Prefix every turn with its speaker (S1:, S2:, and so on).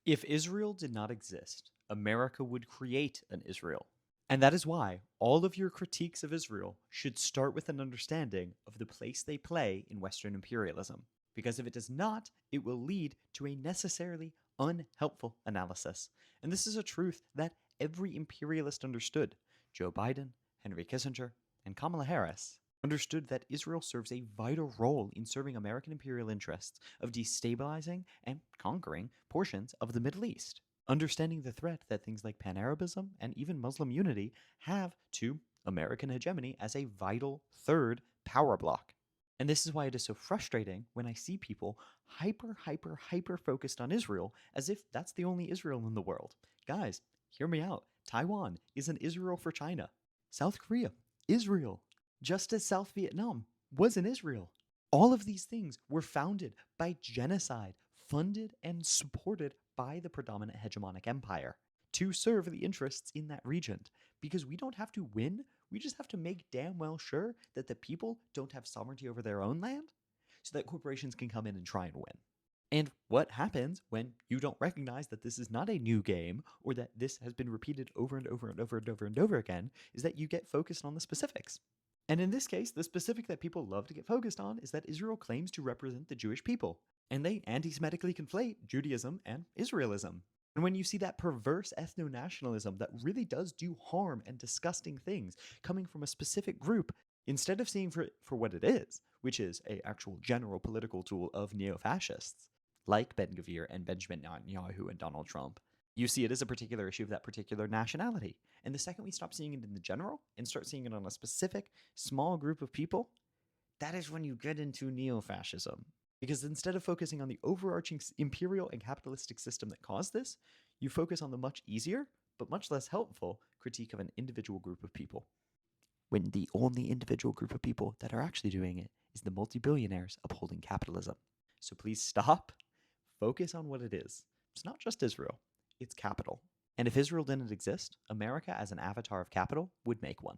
S1: If Israel did not exist, America would create an Israel. And that is why all of your critiques of Israel should start with an understanding of the place they play in Western imperialism. Because if it does not, it will lead to a necessarily unhelpful analysis. And this is a truth that every imperialist understood. Joe Biden, Henry Kissinger, and Kamala Harris understood that Israel serves a vital role in serving American imperial interests of destabilizing and conquering portions of the Middle East. Understanding the threat that things like Pan Arabism and even Muslim unity have to American hegemony as a vital third power block. And this is why it is so frustrating when I see people hyper focused on Israel as if that's the only Israel in the world. Guys, hear me out. Taiwan is an Israel for China. South Korea, Israel. Just as South Vietnam was in Israel. All of these things were founded by genocide, funded and supported by the predominant hegemonic empire to serve the interests in that region. Because we don't have to win, we just have to make damn well sure that the people don't have sovereignty over their own land so that corporations can come in and try and win. And what happens when you don't recognize that this is not a new game or that this has been repeated over and over and over and over and over again is that you get focused on the specifics. And in this case, the specific that people love to get focused on is that Israel claims to represent the Jewish people, and they anti-Semitically conflate Judaism and Israelism. And when you see that perverse ethno-nationalism that really does do harm and disgusting things coming from a specific group, instead of seeing for what it is, which is a actual general political tool of neo-fascists, like Ben Gvir and Benjamin Netanyahu and Donald Trump, you see it as a particular issue of that particular nationality. And the second we stop seeing it in the general and start seeing it on a specific small group of people, that is when you get into neo-fascism. Because instead of focusing on the overarching imperial and capitalistic system that caused this, you focus on the much easier, but much less helpful, critique of an individual group of people. When the only individual group of people that are actually doing it is the multi-billionaires upholding capitalism. So please stop, focus on what it is. It's not just Israel, it's capital. And if Israel didn't exist, America as an avatar of capital would make one.